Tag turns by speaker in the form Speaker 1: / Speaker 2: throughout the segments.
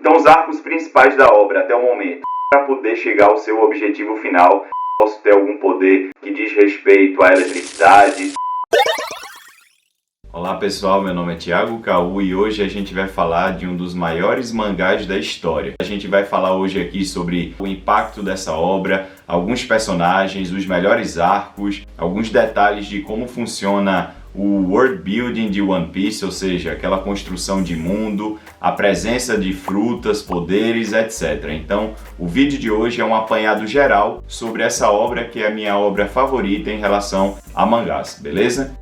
Speaker 1: Então os arcos principais da obra até o momento, para poder chegar ao seu objetivo final, posso ter algum poder que diz respeito à eletricidade.
Speaker 2: Olá pessoal, meu nome é Thiago Kaú e hoje a gente vai falar de um dos maiores mangás da história. A gente vai falar hoje aqui sobre o impacto dessa obra, alguns personagens, os melhores arcos, alguns detalhes de como funciona o world building de One Piece, ou seja, aquela construção de mundo, a presença de frutas, poderes, etc. Então, o vídeo de hoje é um apanhado geral sobre essa obra que é a minha obra favorita em relação a mangás, beleza?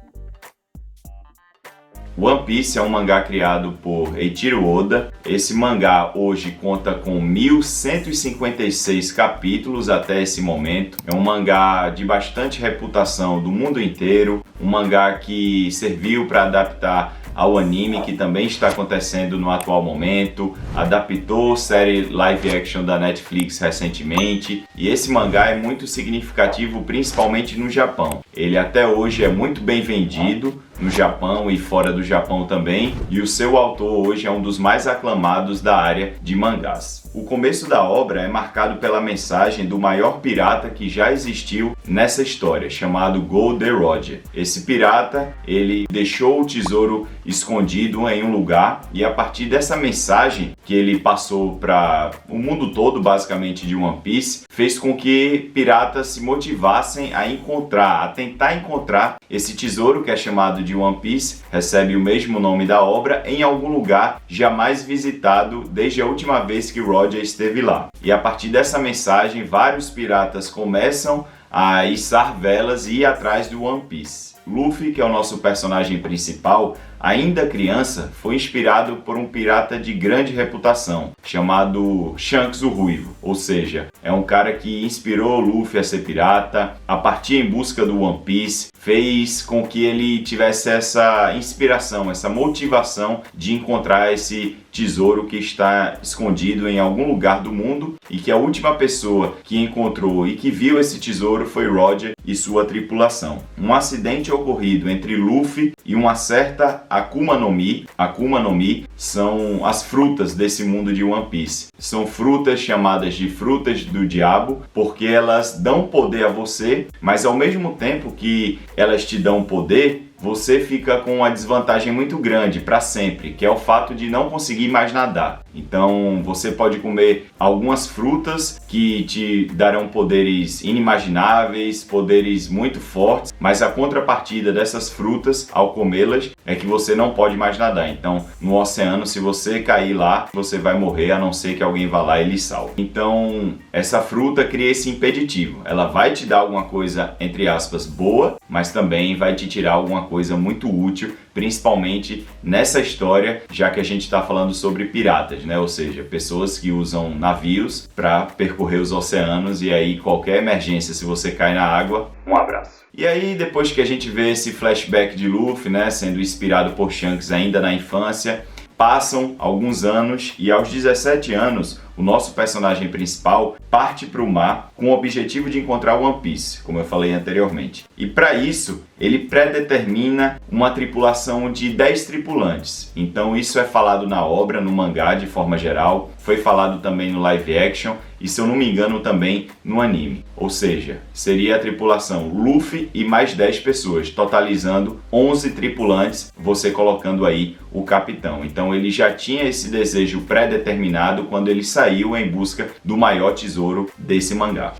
Speaker 2: One Piece é um mangá criado por Eiichiro Oda. Esse mangá hoje conta com 1156 capítulos até esse momento. É um mangá de bastante reputação do mundo inteiro, um mangá que serviu para adaptar ao anime que também está acontecendo no atual momento, adaptou série live action da Netflix recentemente, e esse mangá é muito significativo principalmente no Japão. Ele até hoje é muito bem vendido no Japão e fora do Japão também, e o seu autor hoje é um dos mais aclamados da área de mangás. O começo da obra é marcado pela mensagem do maior pirata que já existiu nessa história, chamado Gold Roger. Esse pirata, ele deixou o tesouro escondido em um lugar, e a partir dessa mensagem que ele passou para o mundo todo, basicamente, de One Piece, fez com que piratas se motivassem a tentar encontrar esse tesouro que é chamado de One Piece, recebe o mesmo nome da obra, em algum lugar jamais visitado desde a última vez que Roger esteve lá. E a partir dessa mensagem, vários piratas começam a içar velas e ir atrás do One Piece. Luffy, que é o nosso personagem principal, ainda criança, foi inspirado por um pirata de grande reputação, chamado Shanks o Ruivo. Ou seja, é um cara que inspirou Luffy a ser pirata, a partir em busca do One Piece, fez com que ele tivesse essa inspiração, essa motivação de encontrar esse tesouro que está escondido em algum lugar do mundo, e que a última pessoa que encontrou e que viu esse tesouro foi Roger e sua tripulação. Um acidente ocorrido entre Luffy e uma certa Akuma no Mi. Akuma no Mi são as frutas desse mundo de One Piece. São frutas chamadas de frutas do diabo, porque elas dão poder a você, mas ao mesmo tempo que elas te dão poder, você fica com uma desvantagem muito grande para sempre, que é o fato de não conseguir mais nadar. Então você pode comer algumas frutas que te darão poderes inimagináveis, poderes muito fortes, mas a contrapartida dessas frutas, ao comê-las, é que você não pode mais nadar. Então no oceano, se você cair lá, você vai morrer, a não ser que alguém vá lá e lhe salve. Então essa fruta cria esse impeditivo. Ela vai te dar alguma coisa, entre aspas, boa, mas também vai te tirar alguma coisa muito útil, principalmente nessa história, já que a gente está falando sobre piratas, né? Ou seja, pessoas que usam navios para percorrer os oceanos, e aí qualquer emergência, se você cai na água, um abraço. E aí, depois que a gente vê esse flashback de Luffy, né, sendo inspirado por Shanks ainda na infância, passam alguns anos, e aos 17 anos, o nosso personagem principal parte para o mar com o objetivo de encontrar One Piece, como eu falei anteriormente. E para isso, ele predetermina uma tripulação de 10 tripulantes. Então isso é falado na obra, no mangá de forma geral, foi falado também no live action e, se eu não me engano, também no anime. Ou seja, seria a tripulação Luffy e mais 10 pessoas, totalizando 11 tripulantes, você colocando aí o capitão. Então ele já tinha esse desejo pré-determinado quando ele saiu em busca do maior tesouro desse mangá.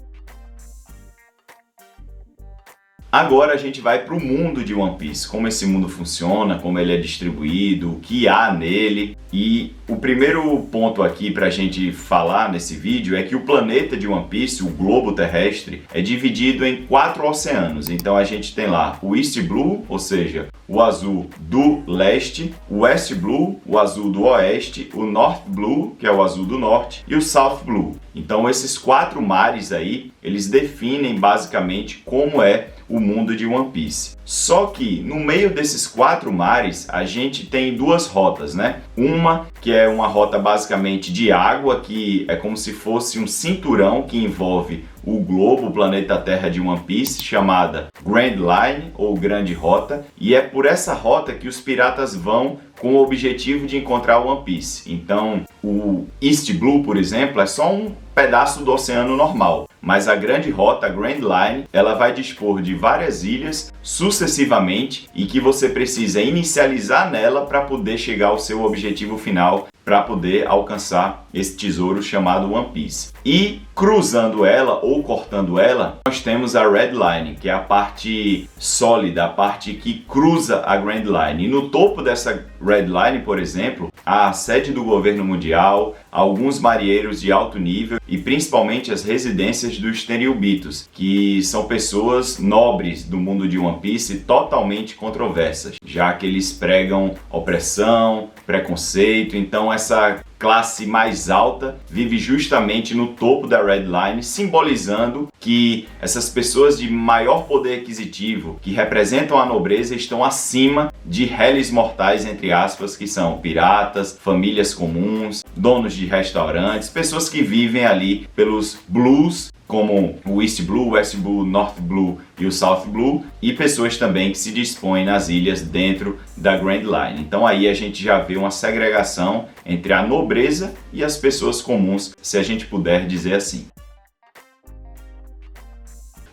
Speaker 2: Agora a gente vai para o mundo de One Piece, como esse mundo funciona, como ele é distribuído, o que há nele. E o primeiro ponto aqui para a gente falar nesse vídeo é que o planeta de One Piece, o globo terrestre, é dividido em 4 oceanos. Então a gente tem lá o East Blue, ou seja, o azul do leste, o West Blue, o azul do oeste, o North Blue, que é o azul do norte, e o South Blue. Então esses 4 mares aí, eles definem basicamente como é o mundo de One Piece. Só que no meio desses 4 mares a gente tem 2 rotas, né? Uma que é uma rota basicamente de água, que é como se fosse um cinturão que envolve o globo, o planeta Terra de One Piece, chamada Grand Line ou Grande Rota, e é por essa rota que os piratas vão com o objetivo de encontrar o One Piece. Então, o East Blue, por exemplo, é só um pedaço do oceano normal, mas a Grande Rota, a Grand Line, ela vai dispor de várias ilhas sucessivamente e que você precisa inicializar nela para poder chegar ao seu objetivo final, para poder alcançar esse tesouro chamado One Piece. E cruzando ela ou cortando ela, nós temos a Red Line, que é a parte sólida, a parte que cruza a Grand Line. E no topo dessa Red Line, por exemplo, a sede do governo mundial, alguns marinheiros de alto nível e principalmente as residências dos Tenryubitos, que são pessoas nobres do mundo de One Piece, totalmente controversas, já que eles pregam opressão, preconceito. Então essa classe mais alta vive justamente no topo da Red Line, simbolizando que essas pessoas de maior poder aquisitivo, que representam a nobreza, estão acima de réis mortais, entre aspas, que são piratas, famílias comuns, donos de restaurantes, pessoas que vivem ali pelos blues, como o East Blue, West Blue, North Blue e o South Blue, e pessoas também que se dispõem nas ilhas dentro da Grand Line. Então aí a gente já vê uma segregação entre a nobreza e as pessoas comuns, se a gente puder dizer assim.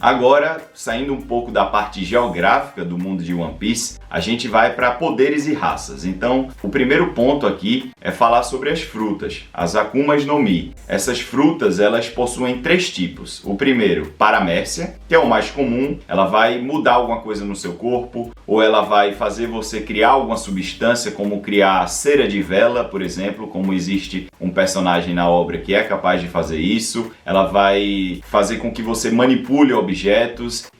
Speaker 2: Agora, saindo um pouco da parte geográfica do mundo de One Piece, a gente vai para poderes e raças. Então, o primeiro ponto aqui é falar sobre as frutas, as Akumas no Mi. Essas frutas, elas possuem 3 tipos. O primeiro, Paramécia, que é o mais comum. Ela vai mudar alguma coisa no seu corpo, ou ela vai fazer você criar alguma substância, como criar cera de vela, por exemplo, como existe um personagem na obra que é capaz de fazer isso. Ela vai fazer com que você manipule objetos.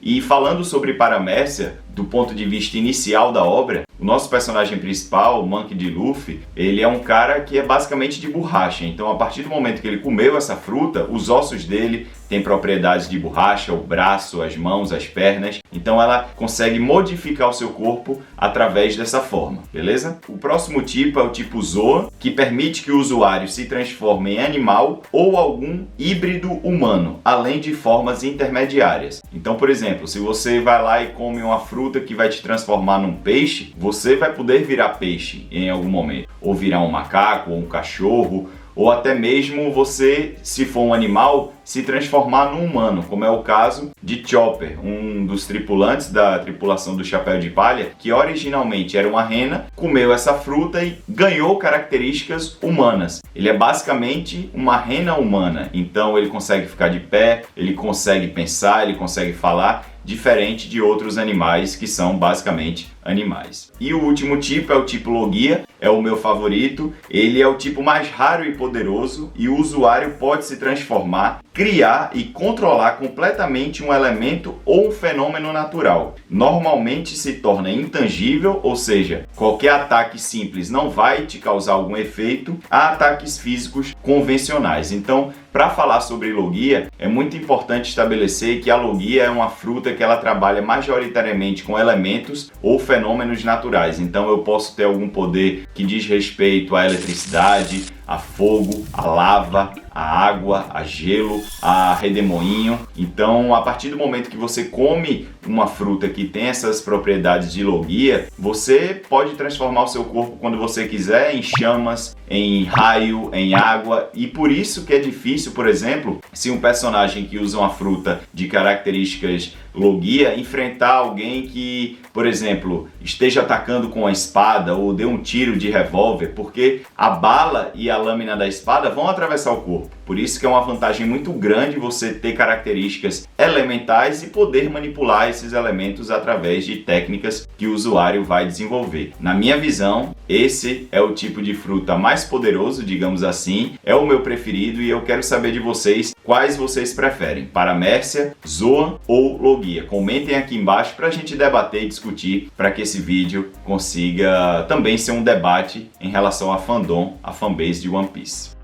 Speaker 2: E falando sobre Paramécia, do ponto de vista inicial da obra, o nosso personagem principal, o Monkey D. Luffy, ele é um cara que é basicamente de borracha. Então, a partir do momento que ele comeu essa fruta, os ossos dele têm propriedades de borracha, o braço, as mãos, as pernas. Então, ela consegue modificar o seu corpo através dessa forma, beleza? O próximo tipo é o tipo Zoa, que permite que o usuário se transforme em animal ou algum híbrido humano, além de formas intermediárias. Então, por exemplo, se você vai lá e come uma fruta que vai te transformar num peixe, você vai poder virar peixe em algum momento, ou virar um macaco, ou um cachorro, ou até mesmo você, se for um animal, se transformar num humano, como é o caso de Chopper, um dos tripulantes da tripulação do Chapéu de Palha, que originalmente era uma rena, comeu essa fruta e ganhou características humanas. Ele é basicamente uma rena humana, então ele consegue ficar de pé, ele consegue pensar, ele consegue falar, diferente de outros animais que são basicamente animais. E o último tipo é o tipo Logia, é o meu favorito. Ele é o tipo mais raro e poderoso e o usuário pode se transformar, criar e controlar completamente um elemento ou um fenômeno natural. Normalmente se torna intangível, ou seja, qualquer ataque simples não vai te causar algum efeito, a ataques físicos convencionais. Então, para falar sobre Logia, é muito importante estabelecer que a Logia é uma fruta que ela trabalha majoritariamente com elementos ou fenômenos naturais. Então eu posso ter algum poder que diz respeito à eletricidade, a fogo, a lava, a água, a gelo, a redemoinho. Então, a partir do momento que você come uma fruta que tem essas propriedades de Logia, você pode transformar o seu corpo quando você quiser em chamas, em raio, em água. E por isso que é difícil, por exemplo, se um personagem que usa uma fruta de características Logia enfrentar alguém que, por exemplo, esteja atacando com a espada ou dê um tiro de revólver, porque a bala e a lâmina da espada vão atravessar o corpo. Por isso que é uma vantagem muito grande você ter características elementais e poder manipular esses elementos através de técnicas que o usuário vai desenvolver. Na minha visão, esse é o tipo de fruta mais poderoso, digamos assim, é o meu preferido e eu quero saber de vocês quais vocês preferem, Paramécia, Zoan ou Logia. Comentem aqui embaixo para a gente debater e discutir, para que esse vídeo consiga também ser um debate em relação a fandom, a fanbase de One Piece.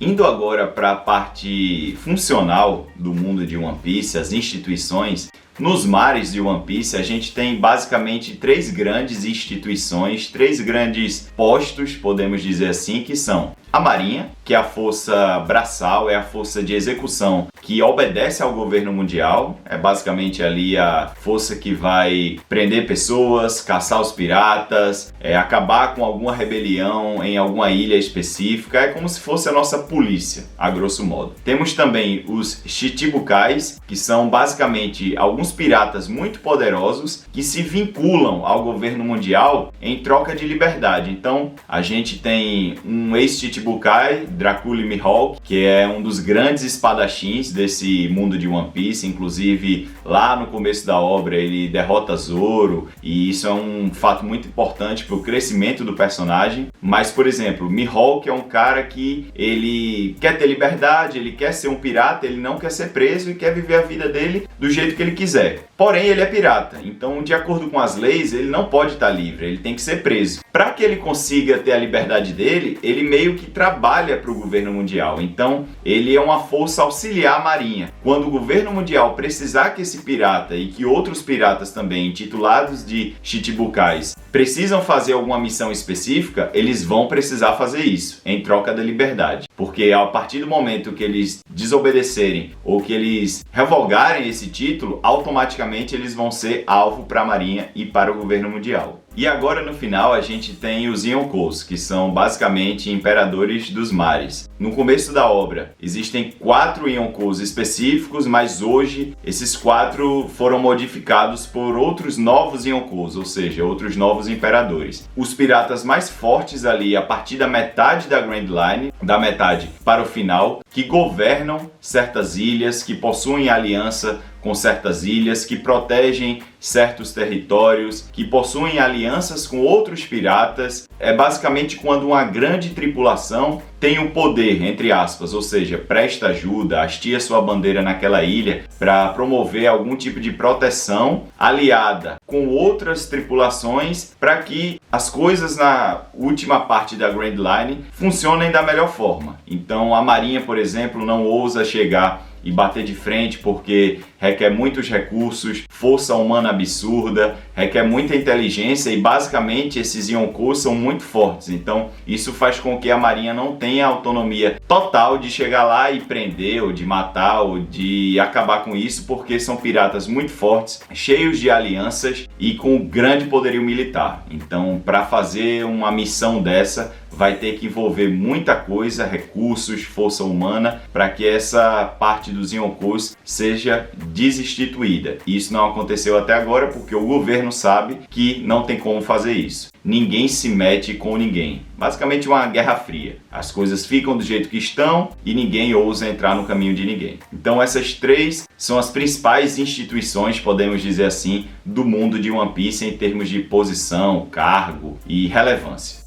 Speaker 2: Indo agora para a parte funcional do mundo de One Piece, as instituições. Nos mares de One Piece, a gente tem basicamente três grandes instituições, três grandes postos, podemos dizer assim, que são a Marinha, que é a força braçal, é a força de execução que obedece ao governo mundial, é basicamente ali a força que vai prender pessoas, caçar os piratas, acabar com alguma rebelião em alguma ilha específica, é como se fosse a nossa polícia, a grosso modo. Temos também os Chichibukais, que são basicamente alguns piratas muito poderosos que se vinculam ao governo mundial em troca de liberdade. Então, a gente tem um ex-Chichibukai, Dracula Mihawk, que é um dos grandes espadachins desse mundo de One Piece. Inclusive, lá no começo da obra, ele derrota Zoro, e isso é um fato muito importante para o crescimento do personagem. Mas, por exemplo, Mihawk é um cara que ele quer ter liberdade, ele quer ser um pirata, ele não quer ser preso e quer viver a vida dele do jeito que ele quiser. Porém, ele é pirata, então, de acordo com as leis, ele não pode estar livre, ele tem que ser preso. Para que ele consiga ter a liberdade dele, ele meio que trabalha para o governo mundial. Então, ele é uma força auxiliar à Marinha. Quando o governo mundial precisar que esse pirata e que outros piratas também, intitulados de Chichibukais, precisam fazer alguma missão específica, eles vão precisar fazer isso, em troca da liberdade. Porque a partir do momento que eles desobedecerem ou que eles revogarem esse título, automaticamente eles vão ser alvo para a Marinha e para o governo mundial. E agora no final a gente tem os Yonkous, que são basicamente imperadores dos mares. No começo da obra existem 4 Yonkous específicos, mas hoje esses 4 foram modificados por outros novos Yonkous, ou seja, outros novos imperadores. Os piratas mais fortes ali a partir da metade da Grand Line, da metade para o final, que governam certas ilhas, que possuem aliança com certas ilhas, que protegem certos territórios, que possuem alianças com outros piratas. É basicamente quando uma grande tripulação tem o poder, entre aspas, ou seja, presta ajuda, hastia sua bandeira naquela ilha para promover algum tipo de proteção aliada com outras tripulações para que as coisas na última parte da Grand Line funcionem da melhor forma. Então a Marinha, por exemplo, não ousa chegar e bater de frente porque requer muitos recursos, força humana absurda, requer muita inteligência e basicamente esses Yonkous são muito fortes. Então isso faz com que a Marinha não tenha autonomia total de chegar lá e prender ou de matar ou de acabar com isso, porque são piratas muito fortes, cheios de alianças e com grande poderio militar. Então, para fazer uma missão dessa, vai ter que envolver muita coisa, recursos, força humana, para que essa parte dos Yonkous seja desinstituída. E isso não aconteceu até agora porque o governo sabe que não tem como fazer isso. Ninguém se mete com ninguém. Basicamente uma guerra fria. As coisas ficam do jeito que estão e ninguém ousa entrar no caminho de ninguém. Então essas 3 são as principais instituições, podemos dizer assim, do mundo de One Piece em termos de posição, cargo e relevância.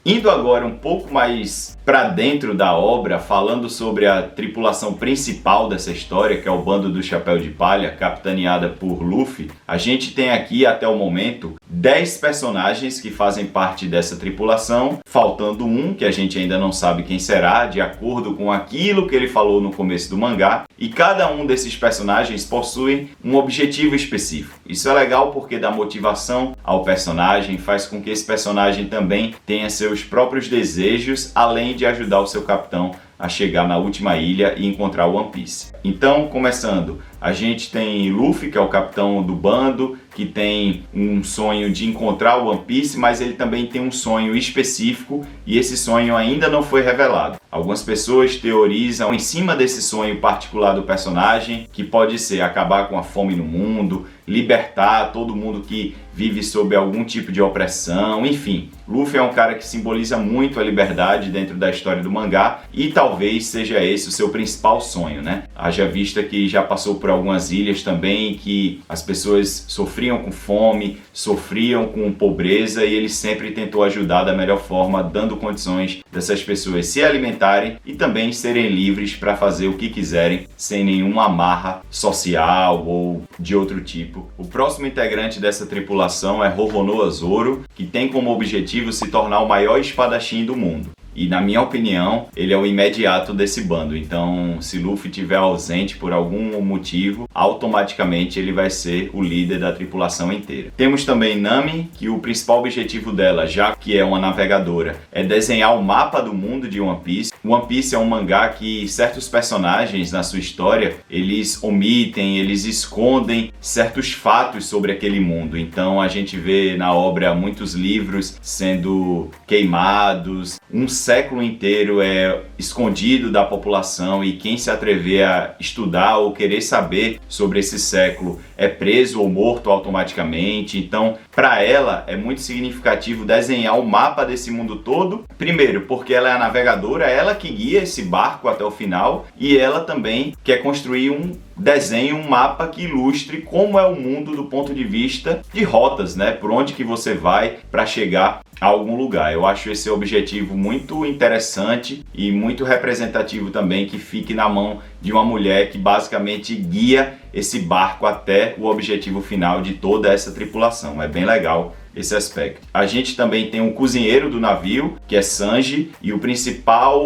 Speaker 2: Indo agora um pouco mais para dentro da obra, falando sobre a tripulação principal dessa história, que é o bando do Chapéu de Palha, capitaneada por Luffy, a gente tem aqui até o momento 10 personagens que fazem parte dessa tripulação, faltando um que a gente ainda não sabe quem será, de acordo com aquilo que ele falou no começo do mangá, e cada um desses personagens possui um objetivo específico. Isso é legal porque dá motivação ao personagem, faz com que esse personagem também tenha seus próprios desejos, além de ajudar o seu capitão a chegar na última ilha e encontrar o One Piece. Então, começando, a gente tem Luffy, que é o capitão do bando, que tem um sonho de encontrar o One Piece, mas ele também tem um sonho específico e esse sonho ainda não foi revelado. Algumas pessoas teorizam em cima desse sonho particular do personagem, que pode ser acabar com a fome no mundo, libertar todo mundo que vive sob algum tipo de opressão, enfim. Luffy é um cara que simboliza muito a liberdade dentro da história do mangá e talvez seja esse o seu principal sonho, né? Haja vista que já passou por algumas ilhas também que as pessoas sofriam com fome, sofriam com pobreza e ele sempre tentou ajudar da melhor forma, dando condições dessas pessoas se alimentarem aposentarem e também serem livres para fazer o que quiserem, sem nenhuma amarra social ou de outro tipo. O próximo integrante dessa tripulação é Roronoa Zoro, que tem como objetivo se tornar o maior espadachim do mundo. E na minha opinião, ele é o imediato desse bando. Então, se Luffy estiver ausente por algum motivo, automaticamente ele vai ser o líder da tripulação inteira. Temos também Nami, que o principal objetivo dela, já que é uma navegadora, é desenhar o mapa do mundo de One Piece. One Piece é um mangá que certos personagens na sua história, eles omitem, eles escondem certos fatos sobre aquele mundo. Então a gente vê na obra muitos livros sendo queimados, um século inteiro é escondido da população e quem se atrever a estudar ou querer saber sobre esse século é preso ou morto automaticamente. Então, para ela é muito significativo desenhar o mapa desse mundo todo. Primeiro, porque ela é a navegadora, ela que guia esse barco até o final, e ela também quer construir um desenho, um mapa que ilustre como é o mundo do ponto de vista de rotas, né? Por onde que você vai para chegar a algum lugar. Eu acho esse objetivo muito interessante e muito representativo também, que fique na mão de uma mulher que basicamente guia esse barco até o objetivo final de toda essa tripulação. É bem legal esse aspecto. A gente também tem um cozinheiro do navio, que é Sanji, e o principal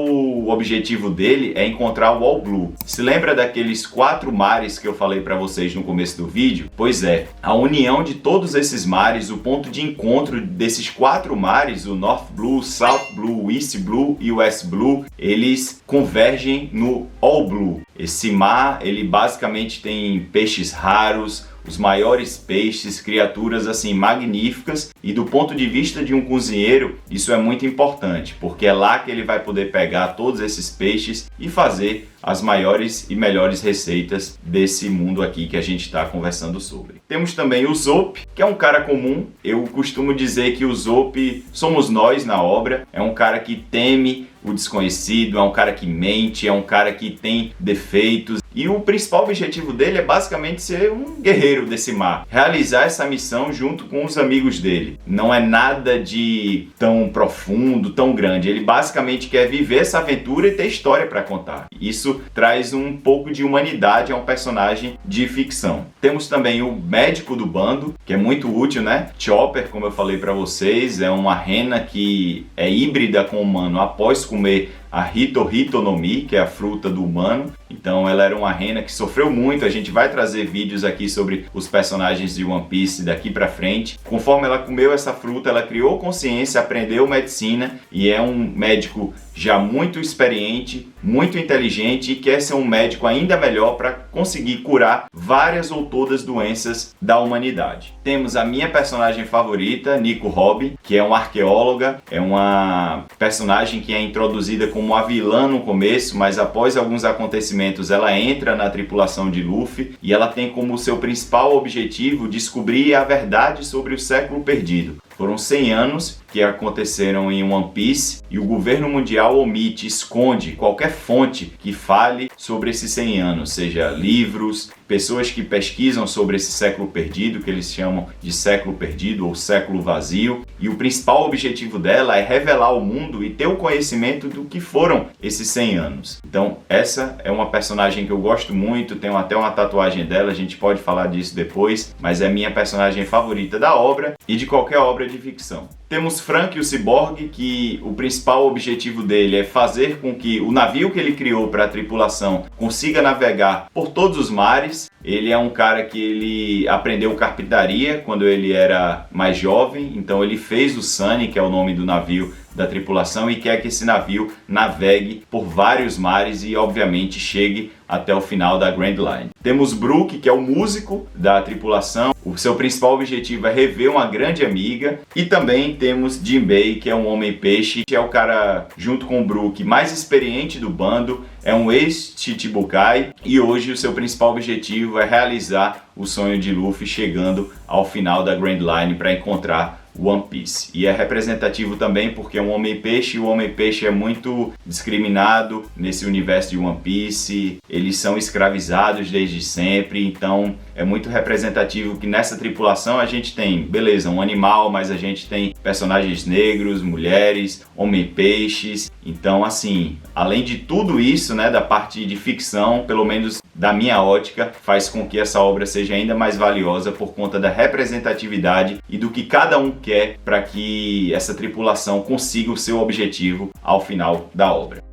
Speaker 2: objetivo dele é encontrar o All Blue. Se lembra daqueles 4 mares que eu falei para vocês no começo do vídeo? Pois é, a união de todos esses mares, o ponto de encontro desses 4 mares, o North Blue, South Blue, East Blue e West Blue, eles convergem no All Blue. Esse mar, ele basicamente tem peixes raros, os maiores peixes, criaturas assim magníficas, e do ponto de vista de um cozinheiro isso é muito importante, porque é lá que ele vai poder pegar todos esses peixes e fazer as maiores e melhores receitas desse mundo aqui que a gente está conversando sobre. Temos também o Zope, que é um cara comum. Eu costumo dizer que o Zope somos nós na obra. É um cara que teme o desconhecido, é um cara que mente, é um cara que tem defeitos. E o principal objetivo dele é basicamente ser um guerreiro desse mar, realizar essa missão junto com os amigos dele. Não é nada de tão profundo, tão grande. Ele basicamente quer viver essa aventura e ter história para contar. Isso traz um pouco de humanidade a um personagem de ficção. Temos também o médico do bando, que é muito útil, né? Chopper, como eu falei para vocês, é uma rena que é híbrida com o humano após comer a Hito no Mi, que é a fruta do humano. Então ela era uma rena que sofreu muito. A gente vai trazer vídeos aqui sobre os personagens de One Piece daqui pra frente. Conforme ela comeu essa fruta, ela criou consciência, aprendeu medicina e é um médico já muito experiente, muito inteligente e quer ser um médico ainda melhor para conseguir curar várias ou todas doenças da humanidade. Temos a minha personagem favorita, Nico Robin, que é uma arqueóloga, é uma personagem que é introduzida como a vilã no começo, mas após alguns acontecimentos ela entra na tripulação de Luffy e ela tem como seu principal objetivo descobrir a verdade sobre o século perdido. Foram 100 anos que aconteceram em One Piece e o governo mundial omite, esconde qualquer fonte que fale sobre esses 100 anos, seja livros, pessoas que pesquisam sobre esse século perdido, que eles chamam de século perdido ou século vazio, e o principal objetivo dela é revelar ao mundo e ter o conhecimento do que foram esses 100 anos. Então essa é uma personagem que eu gosto muito, tenho até uma tatuagem dela, a gente pode falar disso depois, mas é a minha personagem favorita da obra e de qualquer obra de ficção. Temos Frank, o ciborgue, que o principal objetivo dele é fazer com que o navio que ele criou para a tripulação consiga navegar por todos os mares. Ele é um cara que ele aprendeu carpintaria quando ele era mais jovem, então ele fez o Sunny, que é o nome do navio da tripulação, e quer que esse navio navegue por vários mares e obviamente chegue até o final da Grand Line. Temos Brook, que é o músico da tripulação. O seu principal objetivo é rever uma grande amiga. E também temos Jinbei, que é um homem-peixe, que é o cara, junto com o Brook, mais experiente do bando. É um ex-Chichibukai e hoje o seu principal objetivo é realizar o sonho de Luffy chegando ao final da Grand Line para encontrar One Piece. E é representativo também porque é um homem-peixe, e o homem-peixe é muito discriminado nesse universo de One Piece. Eles são escravizados desde sempre, então é muito representativo que nessa tripulação a gente tem, beleza, um animal, mas a gente tem personagens negros, mulheres, homem-peixes. Então, assim, além de tudo isso, né, da parte de ficção, pelo menos da minha ótica, faz com que essa obra seja ainda mais valiosa por conta da representatividade e do que cada um quer para que essa tripulação consiga o seu objetivo ao final da obra.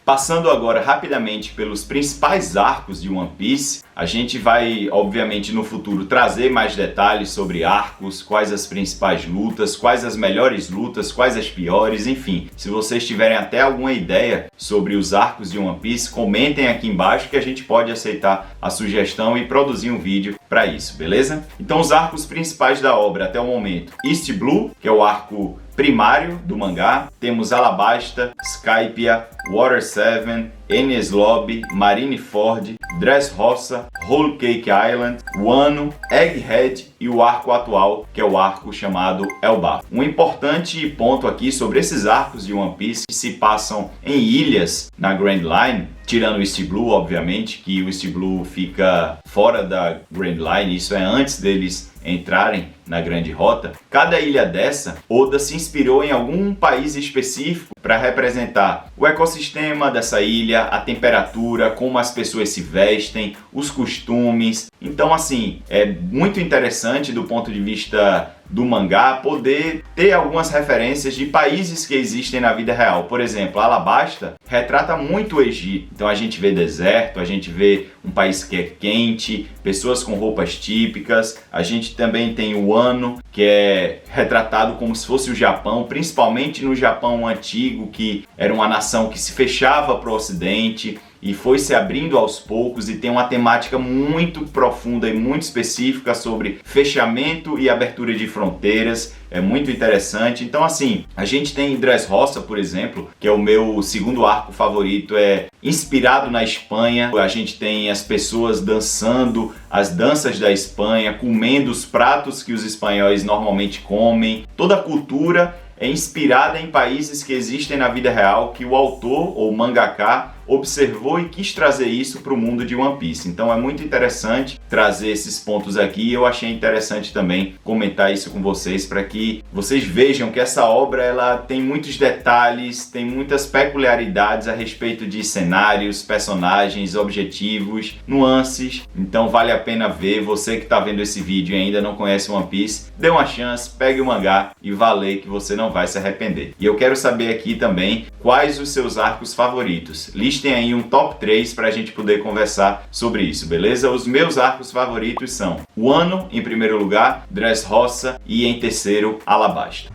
Speaker 2: Passando agora rapidamente pelos principais arcos de One Piece, a gente vai, obviamente, no futuro trazer mais detalhes sobre arcos, quais as principais lutas, quais as melhores lutas, quais as piores, enfim. Se vocês tiverem até alguma ideia sobre os arcos de One Piece, comentem aqui embaixo que a gente pode aceitar a sugestão e produzir um vídeo para isso, beleza? Então, os arcos principais da obra até o momento: East Blue, que é o arco primário do mangá, temos Alabasta, Skypiea, Water 7, Enies Lobby, Marineford, Dressrosa, Whole Cake Island, Wano, Egghead e o arco atual, que é o arco chamado Elbaf. Um importante ponto aqui sobre esses arcos de One Piece que se passam em ilhas na Grand Line, tirando o East Blue, obviamente, que o East Blue fica fora da Grand Line, isso é antes deles entrarem na Grande Rota. Cada ilha dessa, Oda se inspirou em algum país específico para representar o ecossistema dessa ilha, a temperatura, como as pessoas se vestem, os costumes. Então, assim, é muito interessante do ponto de vista do mangá poder ter algumas referências de países que existem na vida real. Por exemplo, Alabasta retrata muito o Egito. Então a gente vê deserto, a gente vê um país que é quente, pessoas com roupas típicas. A gente também tem o Wano, que é retratado como se fosse o Japão, principalmente no Japão antigo, que era uma nação que se fechava para o Ocidente e foi se abrindo aos poucos, e tem uma temática muito profunda e muito específica sobre fechamento e abertura de fronteiras. É muito interessante. Então, assim, a gente tem Dressrosa, por exemplo, que é o meu segundo arco favorito, é inspirado na Espanha. A gente tem as pessoas dançando as danças da Espanha, comendo os pratos que os espanhóis normalmente comem. Toda a cultura é inspirada em países que existem na vida real, que o autor ou mangaka observou e quis trazer isso para o mundo de One Piece. Então é muito interessante trazer esses pontos aqui, e eu achei interessante também comentar isso com vocês para que vocês vejam que essa obra ela tem muitos detalhes, tem muitas peculiaridades a respeito de cenários, personagens, objetivos, nuances. Então vale a pena ver. Você que está vendo esse vídeo e ainda não conhece One Piece, dê uma chance, pegue o mangá e vá ler que você não vai se arrepender. E eu quero saber aqui também quais os seus arcos favoritos. Listem aí um top 3 para a gente poder conversar sobre isso, beleza? Os meus arcos favoritos são Wano em primeiro lugar, Dressrosa e em terceiro, Alabasta.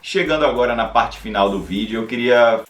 Speaker 2: Chegando agora na parte final do vídeo, eu queria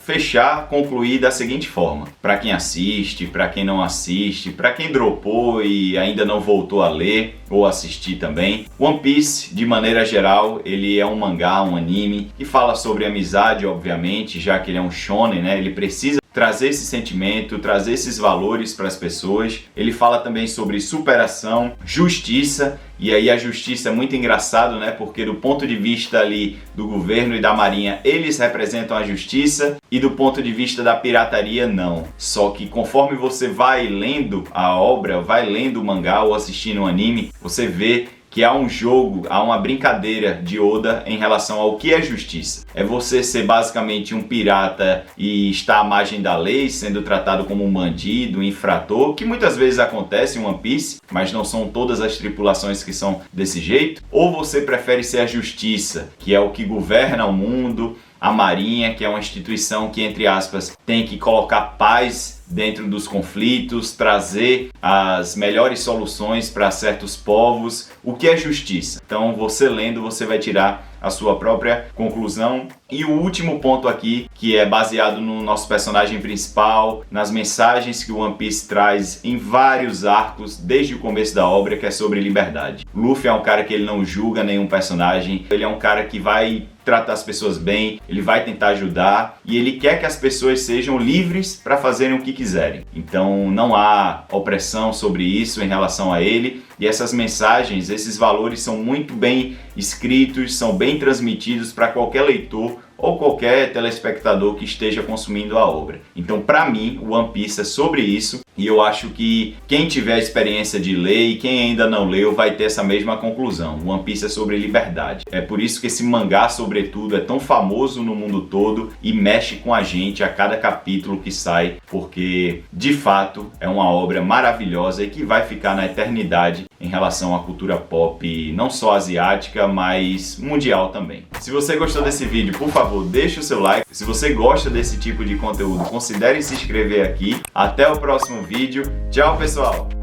Speaker 2: concluir da seguinte forma. Para quem assiste, para quem não assiste, para quem dropou e ainda não voltou a ler ou assistir também, One Piece, de maneira geral, ele é um mangá, um anime, que fala sobre amizade, obviamente, já que ele é um shonen, né? Ele precisa trazer esse sentimento, trazer esses valores para as pessoas. Ele fala também sobre superação, justiça, e aí a justiça é muito engraçado, né? Porque do ponto de vista ali do governo e da marinha, eles representam a justiça, e do ponto de vista da pirataria, não. Só que conforme você vai lendo a obra, vai lendo o mangá ou assistindo o anime, você vê que há um jogo, há uma brincadeira de Oda em relação ao que é justiça. É você ser basicamente um pirata e estar à margem da lei, sendo tratado como um bandido, um infrator, que muitas vezes acontece em One Piece, mas não são todas as tripulações que são desse jeito. Ou você prefere ser a justiça, que é o que governa o mundo, a marinha, que é uma instituição que, entre aspas, tem que colocar paz dentro dos conflitos, trazer as melhores soluções para certos povos. O que é justiça? Então, você lendo, você vai tirar a sua própria conclusão. E o último ponto aqui, que é baseado no nosso personagem principal, nas mensagens que o One Piece traz em vários arcos desde o começo da obra, que é sobre liberdade. Luffy é um cara que ele não julga nenhum personagem, ele é um cara que vai tratar as pessoas bem, ele vai tentar ajudar, e ele quer que as pessoas sejam livres para fazerem o que quiserem. Então não há opressão sobre isso em relação a ele, e essas mensagens, esses valores são muito bem escritos, são bem transmitidos para qualquer leitor ou qualquer telespectador que esteja consumindo a obra. Então, para mim, o One Piece é sobre isso, e eu acho que quem tiver a experiência de ler e quem ainda não leu vai ter essa mesma conclusão. O One Piece é sobre liberdade. É por isso que esse mangá, sobretudo, é tão famoso no mundo todo e mexe com a gente a cada capítulo que sai, porque de fato é uma obra maravilhosa e que vai ficar na eternidade em relação à cultura pop, não só asiática, mas mundial também. Se você gostou desse vídeo, por favor, deixe o seu like. Se você gosta desse tipo de conteúdo, considere se inscrever aqui. Até o próximo vídeo. Tchau, pessoal!